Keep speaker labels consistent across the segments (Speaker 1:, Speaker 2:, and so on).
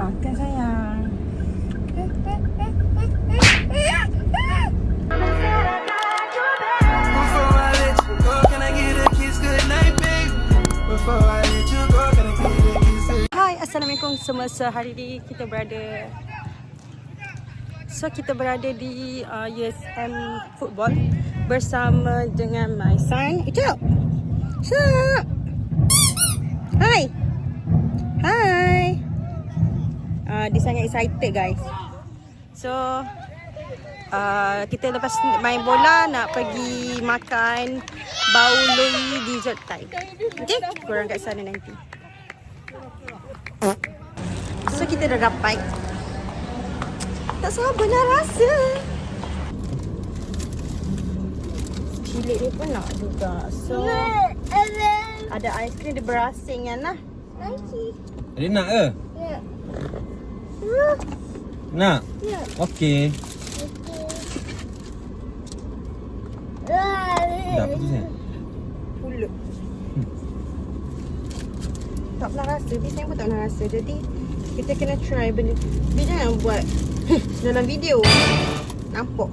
Speaker 1: makan sayang. Hai, Assalamualaikum semua. Hari ini kita berada di USM Football bersama dengan my son. Ijab. Sup. Hai. Hai. Dia sangat excited guys. So kita lepas main bola nak pergi makan Bauloi dessert time. Okay, korang kat sana nanti. So kita dah dapat. Tak sabar nak rasa. Cilik ni pun nak juga. So ada aiskrim dia berasing kan lah.
Speaker 2: Adik nak ke?
Speaker 3: Ya.
Speaker 2: Nak?
Speaker 3: Ya.
Speaker 2: Okey. Dah putusnya?
Speaker 1: Pulut. Tak pernah rasa. Biasanya pun tak pernah rasa. Jadi kita kena try benda. Dia jangan buat dalam video. Nampak.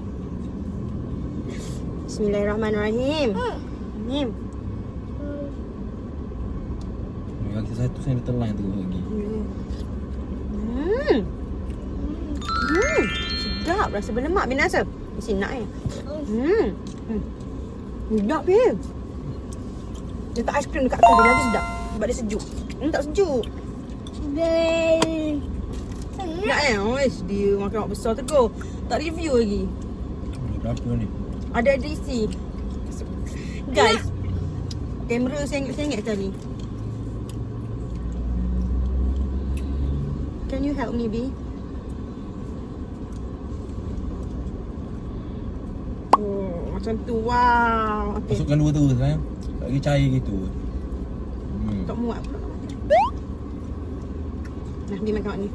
Speaker 1: Bismillahirrahmanirrahim. Nim.
Speaker 2: Yang satu saya ada telan tu lagi.
Speaker 1: Sedap. Rasa berlemak. Bina rasa? Mesti nak sedap dia. Letak aiskrim dekat atas dia lagi sedap. Sebab dia sejuk. Tak sejuk. Nak Oish, dia makan mak besar tegur. Tak review lagi.
Speaker 2: Berapa ni?
Speaker 1: Ada edisi. Guys, kamera sengit-sengit tadi. Can you help me, B? Oh, macam tu. Wow. Okay.
Speaker 2: Masukkan dua tu sayang. Tak lagi cair gitu.
Speaker 1: Tak muat pula. Nah, B makan mak ni.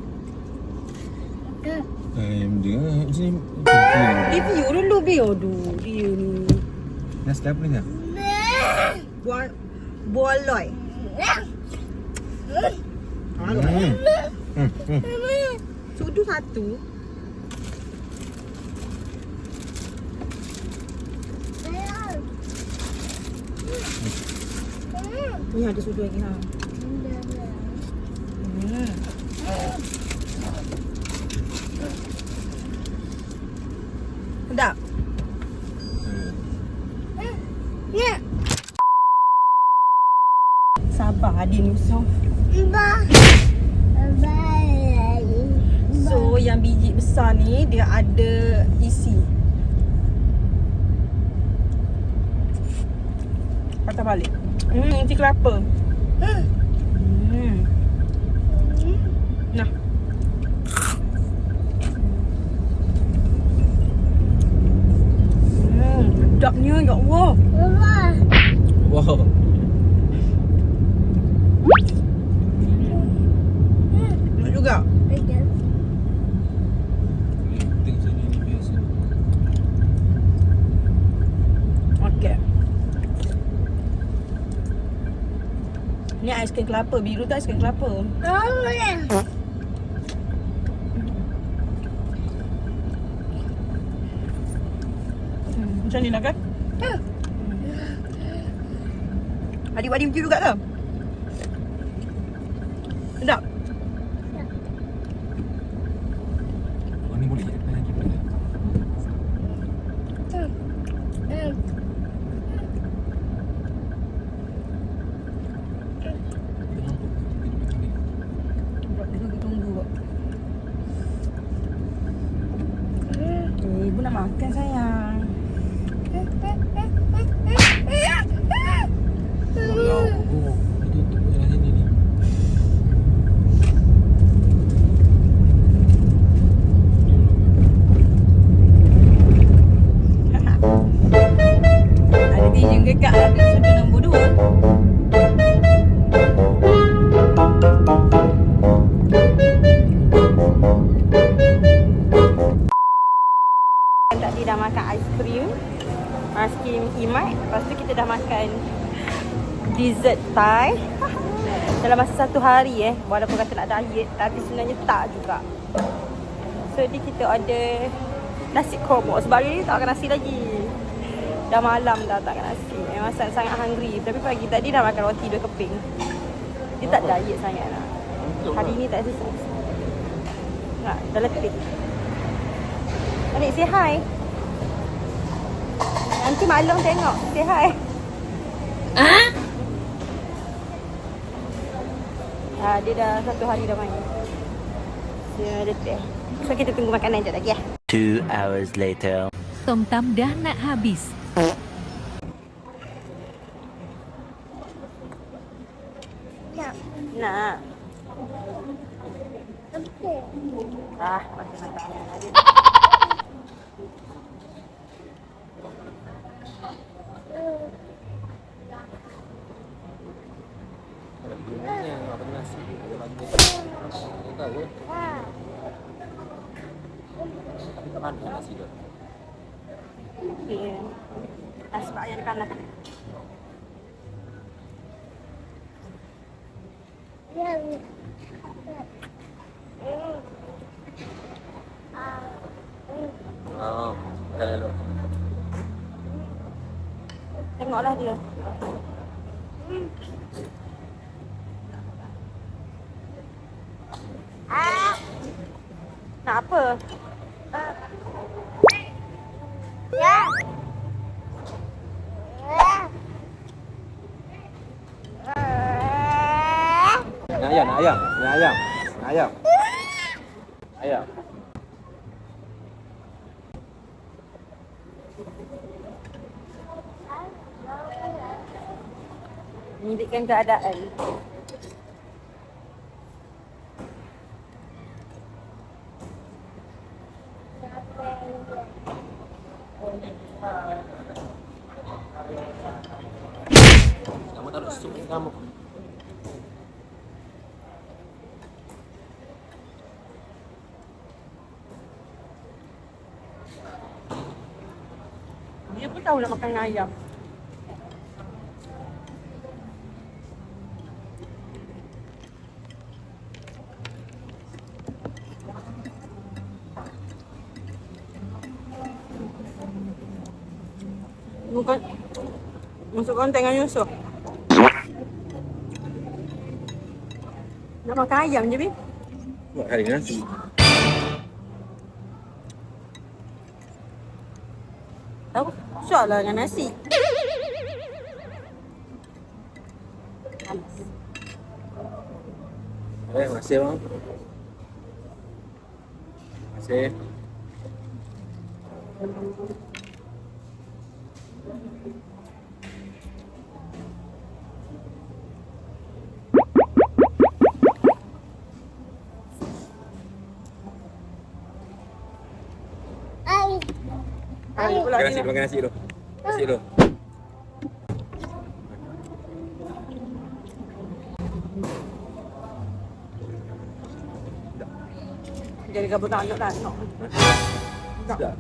Speaker 2: Dia sini.
Speaker 1: Review dulu, B. Aduh, dia ni.
Speaker 2: Dah sekali apa ni kan?
Speaker 1: Boloi. Sudu satu. Ni ada sudu lagi ha. Sedap. Ya. Sabar Adin Yusof. So yang biji besar ni dia ada isi. Patah balik. Nanti kelapa. Nah. Sedapnya ya Allah.
Speaker 2: Wow.
Speaker 1: Nak juga. Okey. Ni aiskrim kelapa. Biru tu aiskrim kelapa. Macam ni nak kan? Adik-adik macam juga ke? Sedap?
Speaker 2: Oh ni boleh je.
Speaker 1: Tunggu. Ibu nak makan sayang.
Speaker 2: Tutup dalam sini ni.
Speaker 1: Ada dia juga kat ada sudu nombor 2. Tadi dah makan aiskrim Imat. Lepas tu kita dah makan dessert Thai. dalam masa 1 hari walaupun kata nak diet tapi sebenarnya tak juga. So ni kita order nasi korma sebab hari ni tak makan nasi lagi. Dah malam dah tak makan nasi. Memang sangat hungry. Tapi pagi tadi dah makan roti 2 keping. Dia tak diet sangat lah. Hari ni tak exercise. Dah letih. Adik say hi. Nanti malam tengok. Say hi. Dia dah 1 hari dah main. Dia letih. So kita tunggu makanan sekejap lagi
Speaker 3: 2 hours later.
Speaker 4: Tom tam dah nak habis.
Speaker 1: Nak. Macam-macam.
Speaker 2: Apa nasi? Tak tahu. Tapi tak mana nasi tu?
Speaker 1: Okay. Asbak yang kanan.
Speaker 2: Hello.
Speaker 1: Tengoklah dia. Nak apa?
Speaker 2: Nak ayam, nak ayam, nak ayam, nak ayam. Ayam.
Speaker 1: Menyedihkan keadaan.
Speaker 2: Kamu taruh sup kamu.
Speaker 1: Dia pun tahu nak makan ayam. Bukan masuk konten dengan Yusof. Nak makan ayam je, Bin.
Speaker 2: Buat hari nasi.
Speaker 1: Tahu? Soalan dengan nasi. Panas.
Speaker 2: Terima kasih bang. Terima kasih.
Speaker 1: Pula
Speaker 2: Makan nasi
Speaker 1: ni.
Speaker 2: dulu, makan nasi dulu. Nasi dulu.
Speaker 1: Jadi gabung tak nak.
Speaker 2: Sudah.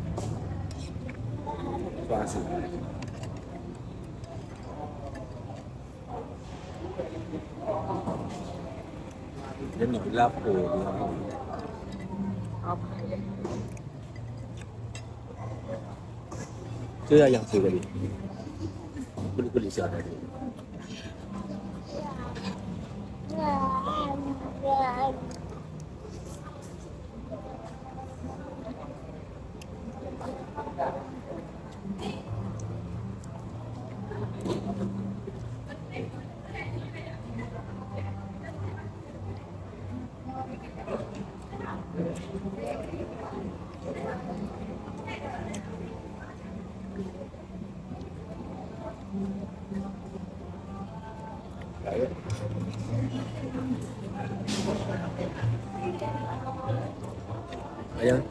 Speaker 2: Suasa. Dia nak lapor dia.
Speaker 1: Apa?
Speaker 2: Tu yang saya tadi. Kulit-kulit siapa tadi? Ayam.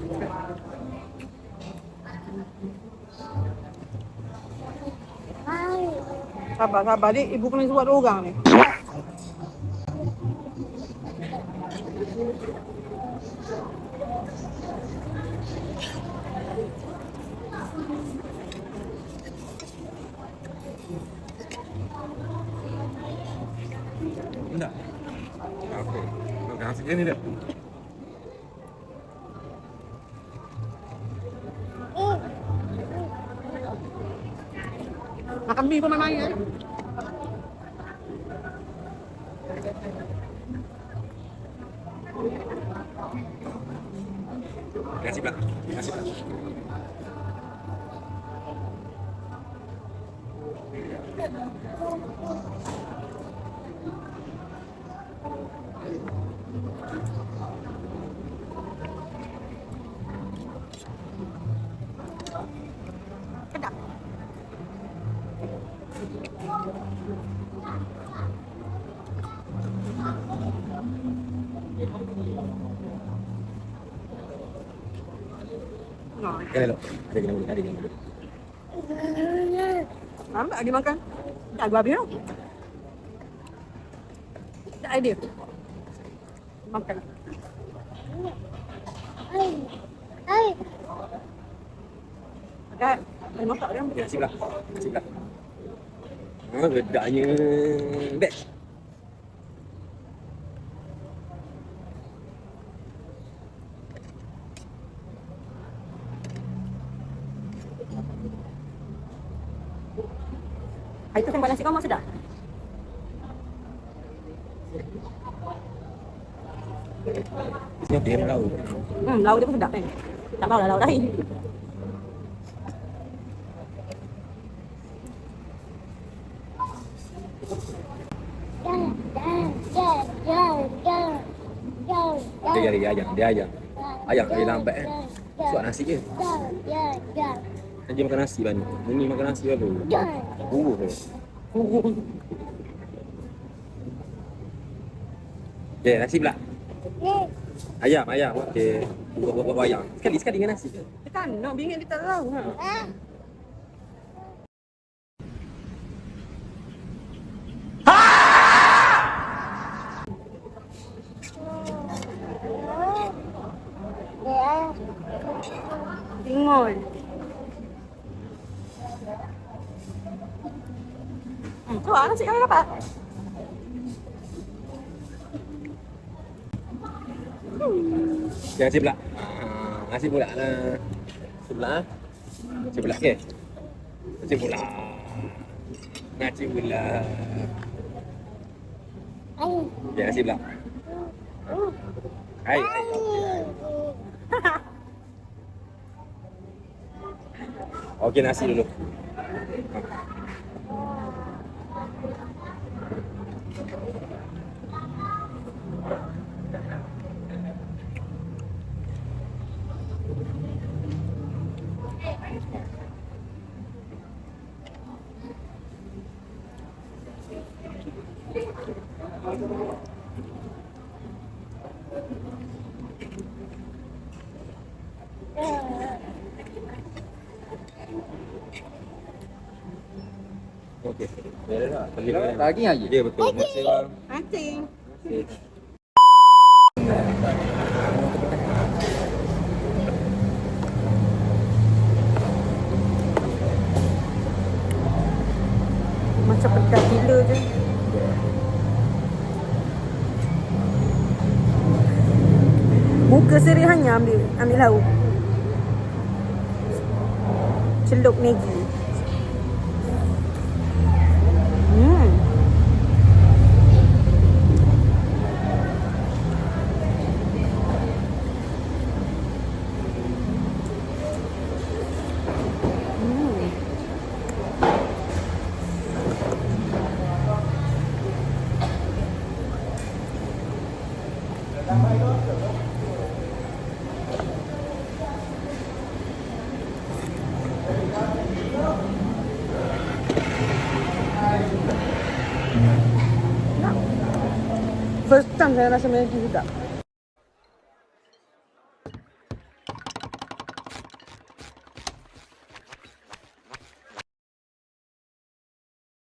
Speaker 1: Sabar. Ibu kena buat orang ni.
Speaker 2: Enggak. Yang ni dah.
Speaker 1: Makan mie pun main-main kan?
Speaker 2: Nasi pula. Nasi pula.
Speaker 1: Sedap.
Speaker 2: Kan elok. Ada kena boleh, ada kena boleh.
Speaker 1: Lambat lagi makan. Tak gua habis tau. Tak idea. Makan. Makan. Ada masak dia.
Speaker 2: Nasi pula. Nasi pula. Redaknya best.
Speaker 1: Hari tu tembak nasi kau sedap.
Speaker 2: Ini dia lauk.
Speaker 1: Lauk dia pun sedap kan. Tak mahu lah lauk lain.
Speaker 2: Dia ayam. Ayam dia lambat kan. Suap nasi je. Dia makan nasi banyak. Ini makan nasi apa? Bumbu ke? Okay, nasi pula. Ayam. Okey. Buat ayam. Sekali dengan nasi.
Speaker 1: Tekan, nak bingit dia tak tahu. Tingol. Cuba nasi kau dapat.
Speaker 2: Okay, nasi pula. Nasi pula lah. Nasi pula. Nasi pula ke? Nasi pula. Nasi pula. Okay, nasi pula. Hai. Okey, nasi dulu. Okey. Dah dah. Lagi aja. Dia betul. Terima kasih bang.
Speaker 1: Anting. Macam pedas gila je. Muka seri hanya ambil lauk. Celup Maggi. First time saya rasa Maggi juga.